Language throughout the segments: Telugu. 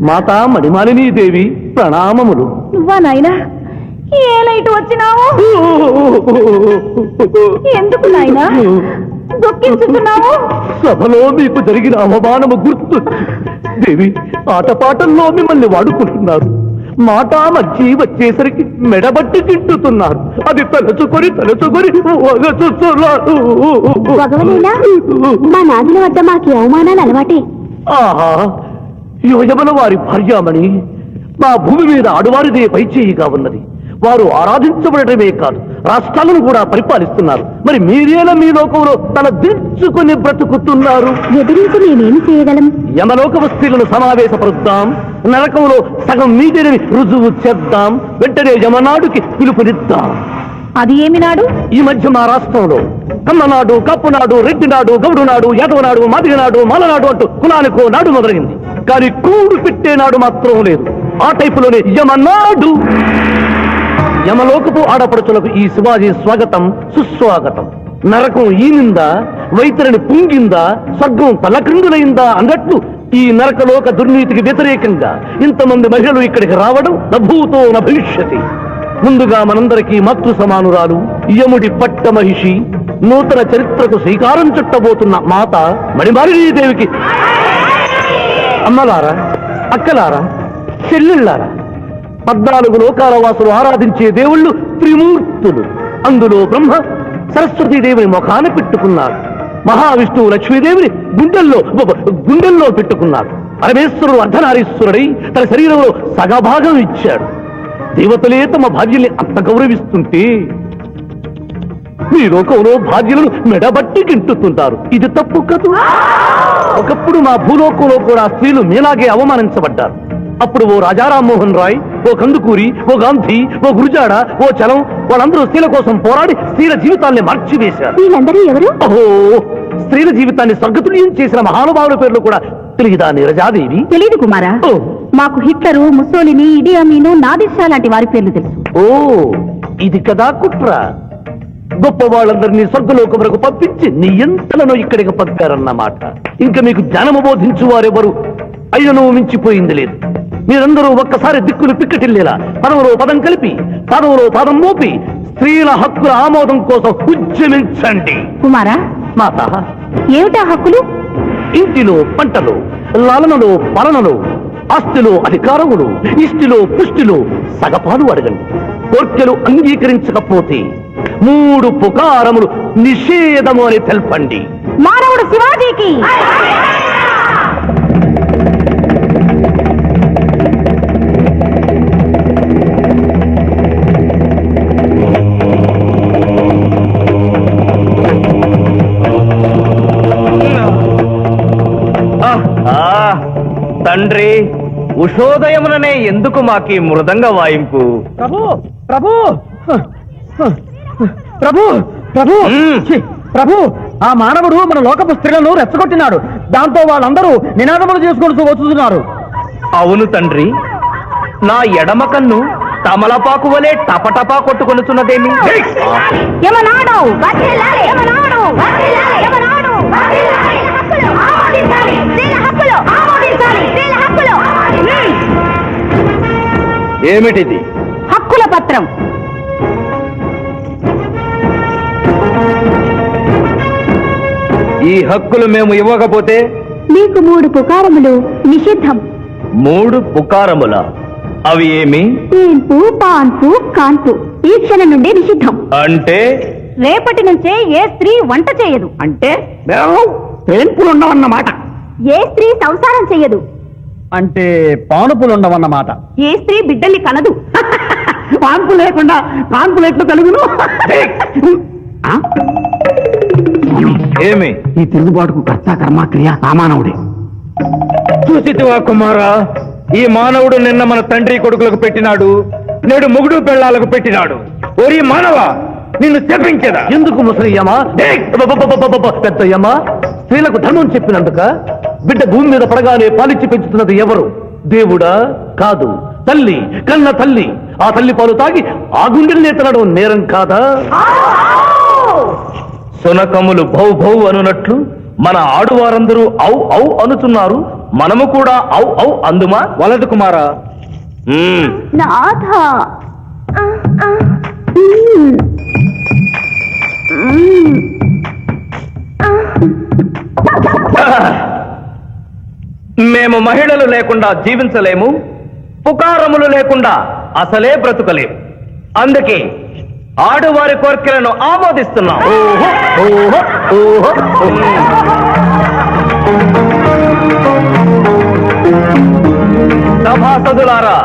మాతా మణిమాలినీ దేవి ప్రణామములు. నువ్వా నాయనా? ఏ లైట్ వచ్చినావు? ఎందుకు నాయనా దుఃఖించుతున్నావు? సభలో మీకు జరిగిన అవమానము గుర్తు దేవి. ఆటపాటల్లో మిమ్మల్ని వాడుకుంటున్నారు. మాట మధ్య వచ్చేసరికి మెడబట్టి తింటుతున్నారు. అది తలుచుకొని భగవనేనా? మా నాదుల వద్ద మాకు అవమానాలు అలవాటే. ఆహా, యోజమల వారి భార్యామణి మా భూమి మీద ఆడువారిదే పైచేయిగా ఉన్నది. వారు ఆరాధించబడటమే కాదు, రాష్ట్రాలను కూడా పరిపాలిస్తున్నారు. మరి మీరేలా మీ లోకంలో తల దించుకుని బ్రతుకుతున్నారు? ఎదిరించి నేనేమి చేయగలం? యమలోక వస్తువులను సమావేశపరుద్దాం, నరకంలో సగం మీదేని రుజువు చేద్దాం. వెంటనే యమనాడుకి పిలుపునిద్దాం. అది ఏమి నాడు? ఈ మధ్య మా రాష్ట్రంలో కమ్మనాడు, కప్పునాడు, రెడ్డినాడు, గౌడునాడు, యాదవనాడు, మాదిగనాడు, మాలనాడు అంటూ కులానికో నాడు మొదలైంది. కానీ కూడు పెట్టే నాడు మాత్రం లేదు. ఆ టైపులోనే యమనాడు. యమలోకపు ఆడపడుచులకు ఈ శివాజీ స్వాగతం సుస్వాగతం. నరకం ఈనిందా, వైతరిని పుంగిందా, స్వర్గం తలక్రిందులైందా అన్నట్లు ఈ నరకలోక దుర్నీతికి వ్యతిరేకంగా ఇంతమంది మహిళలు ఇక్కడికి రావడం నభూతో నభవిష్యతి. ముందుగా మనందరికీ మాతృ సమానురాలు, యముడి పట్ట మహిషి, నూతన చరిత్రకు శ్రీకారం చుట్టబోతున్న మాత మణిమాలినీదేవికి అమ్మలారా, అక్కలారా, చెల్లెళ్ళారా, 14 లోకాల వాసులు ఆరాధించే దేవుళ్ళు త్రిమూర్తులు. అందులో బ్రహ్మ సరస్వతీదేవిని ముఖాన పెట్టుకున్నాడు. మహావిష్ణువు లక్ష్మీదేవిని గుండెల్లో పెట్టుకున్నాడు. పరమేశ్వరుడు అర్ధనారీశ్వరుడై తన శరీరంలో సగభాగం ఇచ్చాడు. దేవతలే తమ భార్యల్ని అంత గౌరవిస్తుంటే మీ లోకంలో భార్యలను మెడబట్టి గింటుతుంటారు. ఇది తప్పు కదూ? ఒకప్పుడు మా భూలోకంలో కూడా స్త్రీలు మీలాగే అవమానించబడ్డారు. అప్పుడు ఓ రాజా రామ్మోహన్ రాయ్, ఓ కందుకూరి, ఓ గాంధీ, ఓ గురుజాడ, ఓ చలం, వాళ్ళందరూ స్త్రీల కోసం పోరాడి స్త్రీల జీవితాల్ని మార్చివేశారు. వీళ్ళందరూ ఎవరు? ఓహో, స్త్రీల జీవితాన్ని స్వర్గతుల్యం చేసిన మహానుభావుల పేర్లు కూడా తెలియదా నీరజాదేవి? తెలీదు కుమారా. మాకు హిట్లరు, ముస్సోలిని, ఇడి అమీను, నాదిర్ షా లాంటి వారి పేర్లు తెలుసు. ఓ, ఇది కదా కుట్ర. గొప్ప వాళ్ళందరినీ స్వర్గలోకం వరకు పంపించి నీ ఎంతలను ఇక్కడికి పంపారన్నమాట. ఇంకా మీకు జ్ఞానము బోధించు వారెవరు అయ్యను మించిపోయింది లేదు. మీరందరూ ఒక్కసారి దిక్కులు పిక్కటిల్లేలా పదవులో పదం కలిపి, పదవులో పదం మోపి స్త్రీల హక్కుల ఆమోదం కోసం ఉద్యమించండి. కుమారా, మాత, ఏమిటా హక్కులు? ఇంటిలో పంటలు, లాలనలో పాలనలో, ఆస్తిలో అధికారములు, ఇష్టిలో పుష్టిలో సగపాలు అడగండి. కోర్కెలు అంగీకరించకపోతే 3 పుకారములు నిషేధము అని తెల్పండి. మానవుడు శివాజీకి. తండ్రి, ఉషోదయముననే ఎందుకు మాకి మృదంగ వాయింపు? ప్రభు ప్రభు ప్రభు ప్రభు ప్రభు ఆ మానవుడు మన లోకపు స్త్రీలను రెచ్చగొట్టినాడు. దాంతో వాళ్ళందరూ నినాదములు చేసుకుంటూ వస్తున్నారు. అవును తండ్రి, నా ఎడమ కన్ను తమలపాకు వలె టపటపా కొట్టుకొనుచున్నదేమి? యమనాడు వర్ధిల్లాలి, యమనాడు వర్ధిల్లాలి, యమనాడు వర్ధిల్లాలి. హక్కులు ఆమోదించాలి, స్త్రీల హక్కులు ఆమోదించాలి, స్త్రీల హక్కులు. ఏమిటిది? హక్కుల పత్రం. ఈ హక్కులు మేము ఇవ్వకపోతే మీకు 3 పుకారములు నిషిద్ధం. 3 పుకారముల? అవి ఏమి? తేన్పు, పాన్పు, కాన్పు ఈ క్షణం నుండి నిషిద్ధం. అంటే రేపటి నుంచే ఏ స్త్రీ వంట చేయదు. అంటే తేన్పులు ఉండవన్నమాట. ఏ స్త్రీ సంసారం చెయ్యదు. అంటే పానుపులు ఉండవన్నమాట. ఏ స్త్రీ బిడ్డల్ని కనదు. పాన్పు లేకుండా కాన్పులు ఎట్లు కలుగును? ఏమి? ఈ తిరుగుబాటుకు కర్త కర్మ క్రియ సామానవుడే. చూసితివా కుమారా, ఈ మానవుడు నిన్న మన తండ్రి కొడుకులకు పెట్టినాడు, నేడు మొగుడు పెళ్ళాలకు పెట్టినాడు. ఓరి మానవ, నిన్ను శపించదా? ఎందుకు ముసలియమా, పెద్దయ్యమా? స్త్రీలకు ధర్మం చెప్పినందుక? బిడ్డ భూమి మీద పడగానే పాలిచ్చి పెంచుతున్నది ఎవరు? దేవుడా? కాదు, తల్లి, కన్న తల్లి. ఆ తల్లి పాలు తాగి ఆ గుండెల్నే తినడం నేరం కాదా? సునకములు భౌ భౌ అనునట్లు మన ఆడువారందరూ ఔ ఔ అనుతున్నారు, మనము కూడా ఔ ఔ అందుమా? వలదు కుమారా. నాథ మేము మహిళలు లేకుండా జీవించలేము, పుకారములు లేకుండా అసలే బ్రతుకలేము. అందుకే ఆడువారి కోరికలను ఆమోదిస్తున్నాం. సభాసదులారా,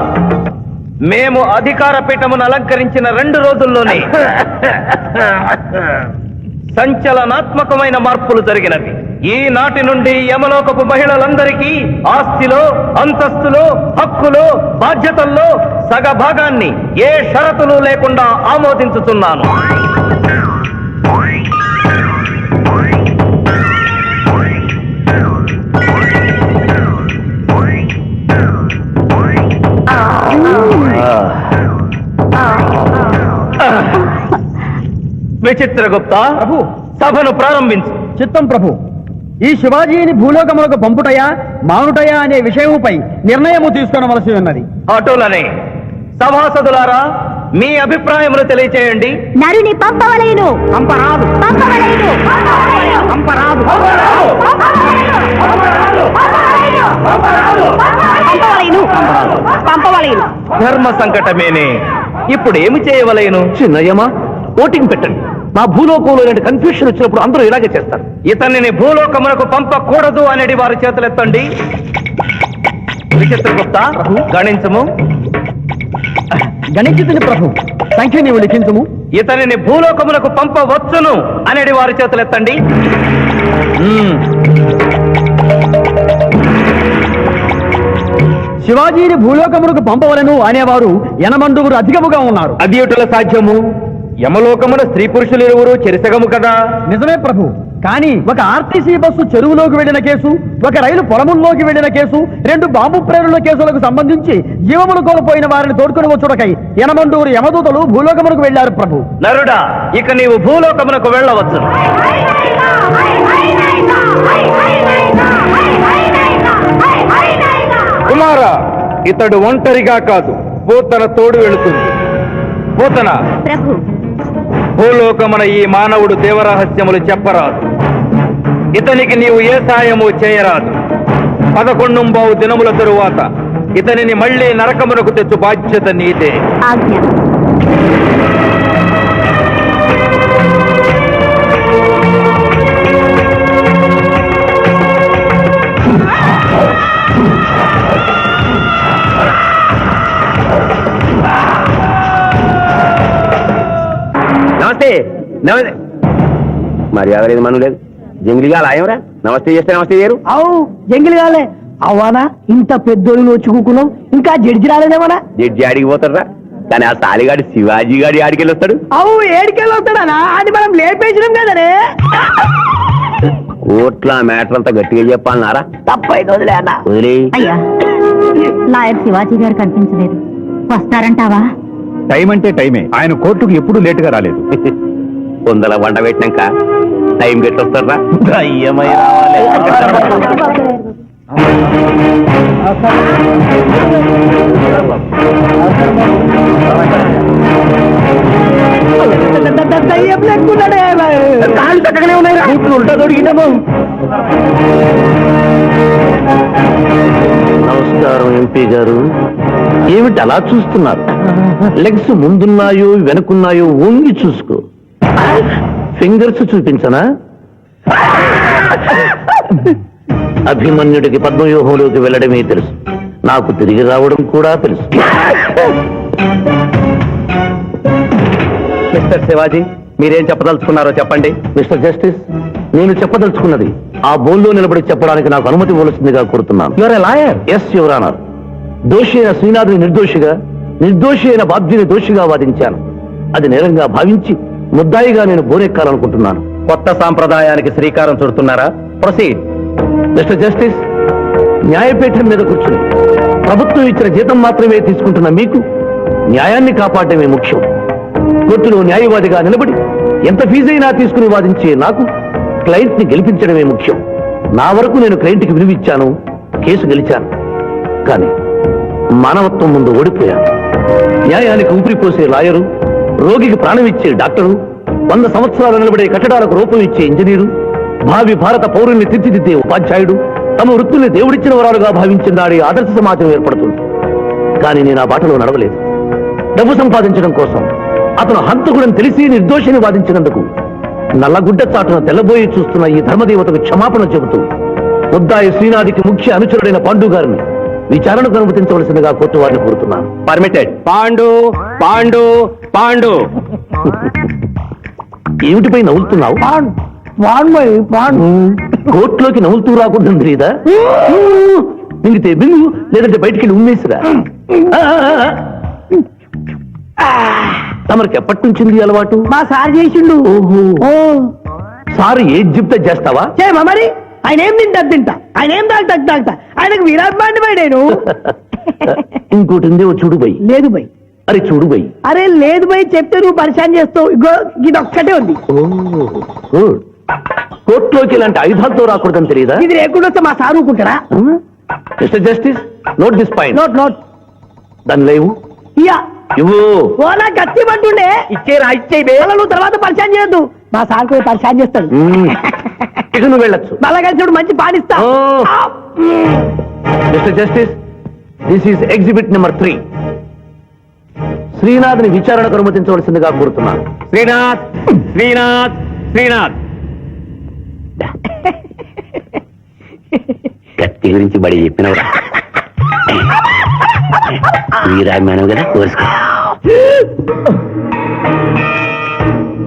మేము అధికార పీఠమును అలంకరించిన 2 రోజుల్లోనే సంచలనాత్మకమైన మార్పులు జరిగినవి. ఈనాటి నుండి యమలోకపు మహిళలందరికీ ఆస్తిలో, అంతస్తులో, హక్కులో, బాధ్యతల్లో సగభాగాన్ని ఏ షరతులు లేకుండా ఆమోదించుతున్నాను. విచిత్రగుప్త, ప్రభు, సభను ప్రారంభించు. చిత్తం ప్రభు. ఈ శివాజీని భూలోకములకు పంపుటయా మానుటయా అనే విషయముపై నిర్ణయము తీసుకొనవలసి ఉన్నది. అటులనే సభాసదులారా, మీ అభిప్రాయములు తెలియచేయండి. నరుని పంపవలేను. పంపరాదు. పంపవలేను. పంపరాదు. పంపవలేను. పంపవలేను. ధర్మ సంకటమేనే. ఇప్పుడు ఏమి చేయవలేను? చిన్నయ్యమా, ఓటింగ్ పెట్టండి. మా భూలోకంలో ఇలాంటి కన్ఫ్యూషన్ వచ్చినప్పుడు అందరూ ఇలాగే చేస్తారు. ఇతనిని భూలోకమునకు పంపకూడదు అనేది వారి చేతులెత్తండి. విచిత్రగుప్త, గణించము. గణించుతుని ప్రభు, సంఖ్య నీవు లిఖించుము. ఇతనిని భూలోకమునకు పంపవచ్చును అనేది వారి చేతులెత్తండి. శివాజీని భూలోకమునకు పంపవలను అనేవారు 80 అధికముగా ఉన్నారు. అది ఎటుల సాధ్యము? యమలోకమున స్త్రీ పురుషులు ఇరువురు చెరిసగము కదా. నిజమే ప్రభు, కానీ ఒక ఆర్టీసీ బస్సు చెరువులోకి వెళ్లిన కేసు, ఒక రైలు పొలముల్లోకి వెళ్లిన కేసు, 2 బాంబు ప్రేరుల కేసులకు సంబంధించి జీవములు కోల్పోయిన వారిని తోడుకొని వచ్చుటకై 80 యమదూతలు భూలోకమునకు వెళ్లారు ప్రభు. నరుడా, ఇక నీవు భూలోకమునకు వెళ్ళవచ్చు. కుమారా, ఇతడు ఒంటరిగా కాదు, పూతన తోడు వెళుతుంది. పూతన, ప్రభు, భూలోకమున ఈ మానవుడు దేవరహస్యములు చెప్పరాదు. ఇతనికి నీవు ఏ సాయము చేయరాదు. 11 దినముల తరువాత ఇతనిని మళ్లీ నరకమునకు తెచ్చు బాధ్యత నీదే. ఆజ్ఞ. నమస్తే. మర్యాద లేదు, మనం లేదు. జంగిలిగా లాయంరా, నమస్తే చేస్తే నమస్తే చేయరు. అవు జంగిలి కాలే అవ్వానా, ఇంత పెద్దోళ్ళు వచ్చుకున్నాం, ఇంకా జడ్జి రాలేదేమన్నా. జడ్జి ఆడికి పోతారా, కానీ ఆ తాలిగాడి శివాజీ గాడి ఆడికి వెళ్ళొస్తాడు. అవు ఏడికెళ్ళి వస్తాడనా, అది మనం లేపేసినాం కదనే. కోట్ల మ్యాటర్ అంతా గట్టిగా చెప్పాలన్నారా? తప్పైంది, వదిలే అన్న. వదిలే. అయ్యా, లాయర్ శివాజీ గారు కనిపించలేదు. వస్తారంటావా? టైం అంటే టైమే. ఆయన కోర్టుకు ఎప్పుడూ లేటుగా రాలేదు. పొందల వంట పెట్టినాక టైం గట్టొస్తారా? అయ్యమై రావాలి. కాళ్ళు చక్కగానే ఉన్నాయి, ఉల్టా దొరికినాము. నమస్కారం ఎంపీ గారు. ఏమిటి అలా చూస్తున్నారు? లెగ్స్ ముందున్నాయో వెనుకున్నాయో వంగి చూసుకో. ఫింగర్స్ చూపించనా? అభిమన్యుడికి పద్మవ్యూహంలోకి వెళ్ళడమే తెలుసు, నాకు తిరిగి రావడం కూడా తెలుసు. మిస్టర్ శివాజీ, మీరేం చెప్పదలుచుకున్నారో చెప్పండి. మిస్టర్ జస్టిస్, నేను చెప్పదలుచుకున్నది ఆ బోల్లో నిలబడి చెప్పడానికి నాకు అనుమతి ఇవ్వవలసిందిగా కోరుతున్నాను. You're a lawyer? Yes your honour. దోషి అయిన శ్రీనాథుని నిర్దోషిగా, నిర్దోషి అయిన బాధ్యుని దోషిగా వాదించాను. అది నేరంగా భావించి ముద్దాయిగా నేను బోరెక్కాలనుకుంటున్నాను. కొత్త సాంప్రదాయానికి శ్రీకారం చుడుతున్నారా? ప్రొసీడ్. మిస్టర్ జస్టిస్, న్యాయపీఠం మీద కూర్చుని ప్రభుత్వం ఇచ్చిన జీతం మాత్రమే తీసుకుంటున్న మీకు న్యాయాన్ని కాపాడటమే ముఖ్యం. కోర్టులో న్యాయవాదిగా నిలబడి ఎంత ఫీజైనా తీసుకుని వాదించే నాకు క్లయింట్ ని గెలిపించడమే ముఖ్యం. నా వరకు నేను క్లయింట్కి విలువిచ్చాను, కేసు గెలిచాను. కానీ మానవత్వం ముందు ఓడిపోయాను. న్యాయానికి ఊపిరిపోసే లాయరు, రోగికి ప్రాణం ఇచ్చే డాక్టరు, 100 సంవత్సరాలు నిలబడే కట్టడాలకు రూపం ఇచ్చే ఇంజనీరు, భావి భారత పౌరుల్ని తీర్చిదిద్దే ఉపాధ్యాయుడు తమ వృత్తుల్ని దేవుడిచ్చిన వరాలుగా భావించిన నాడే ఆదర్శ సమాజం ఏర్పడుతుంది. కానీ నేను ఆ బాటలో నడవలేదు. డబ్బు సంపాదించడం కోసం అతను హంతకుడని తెలిసి నిర్దోషిని వాదించినందుకు నల్లగుడ్డ చాటున తెల్లబోయి చూస్తున్న ఈ ధర్మదేవతకు క్షమాపణ చెబుతూ ముద్దాయి శ్రీనాథికి ముఖ్య అనుచరుడైన పాండు గారిని విచారణకు అనుమతించవలసిందిగా కోర్టు వారిని కోరుతున్నాను. పర్మిటెడ్. పాండు పాండు పాండు. ఏమిటిపై నవ్వులుతున్నావు? కోర్టులోకి నవ్వులుతూ రాకుండా తెలీదా? మింగితే బింగు, లేదంటే బయటికి వెళ్ళి ఉమ్మేసిరా. తమరికి ఎప్పటి నుంచి అలవాటు? మా సార్ చేసిండు. ఓహో, సారు ఏది చెప్తే చేస్తావా? చేయమా మరి. ఆయన ఏం తింటా ఆయన ఏం తాగుతా ఆయనకు విరాట్ బాండి బై నేను. ఇంకోటి ఉంది, ఓ చూడు బై. లేదు బై. అరే చూడు బై. అరే లేదు బై, చెప్తే నువ్వు పరిశాన్ చేస్తావు. ఇగో ఇది ఒక్కటే ఉంది. గుడ్. కోర్టులోకి ఇలాంటి ఆయుధాలతో రాకూడదని తెలియదా? ఇది లేకుండా వస్తే మా సార్ ఊరుకుంటారా? Mister justice, note this point. Note. దాని లేవు. ఇయ్యా. ఇవ్వు. ఓ నా కత్తి పట్టుండే. ఇచ్చేరా, ఇచ్చే. నువ్వు తర్వాత పరిశాన్ చేయొద్దు. మా సార్ కూడా పరిశాన్ చేస్తాడు. ఇక నువ్వు వెళ్ళొచ్చు. మళ్ళా కలిసి మంచి పాటిస్తా. Mister justice, this is exhibit number 3. శ్రీనాథ్ని విచారణకు అనుమతించవలసిందిగా కోరుతున్నాను. శ్రీనాథ్ శ్రీనాథ్ శ్రీనాథ్. కత్తి గురించి బడి చెప్పినవరా? వీరాభిమానం కదా, కోరుసుకో.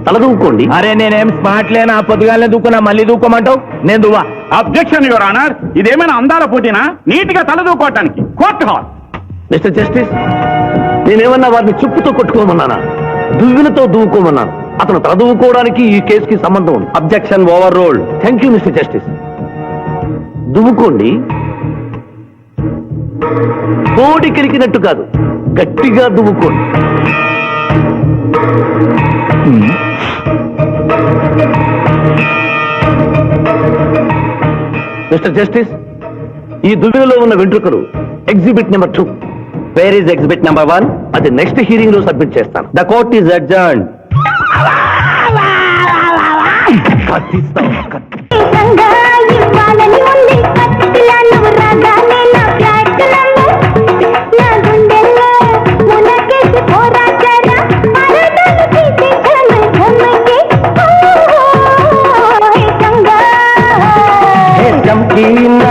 తలదూకోండి. అరే నేనేం స్మార్ట్ లేనా? పొద్దుగానే దూకున్నా, మళ్ళీ దూకోమంటావు? నేను దువ్వా. అబ్జెక్షన్ యువర్ ఆనర్, ఇదేమైనా అందాల పోటీనా? నీట్ గా తలదూకోవటానికి కోర్టు హాల్. మిస్టర్ జస్టిస్, నేనేమన్నా వారిని చెప్పుతో కొట్టుకోమన్నానా? దువ్వినతో దూవుకోమన్నాను. అతను తల దువ్వుకోవడానికి ఈ కేసుకి సంబంధం ఉంది. Objection overruled. Thank you mister justice. దువ్వుకోండి. కోడి కెలికినట్టు కాదు, గట్టిగా దువ్వుకోండి. మిస్టర్ జస్టిస్, ఈ దువ్వెనలో ఉన్న వెంట్రుకలు exhibit number 2. Where is exhibit number 1? అది నెక్స్ట్ హియరింగ్ లో సబ్మిట్ చేస్తాను. The court is adjourned. చంకీ నా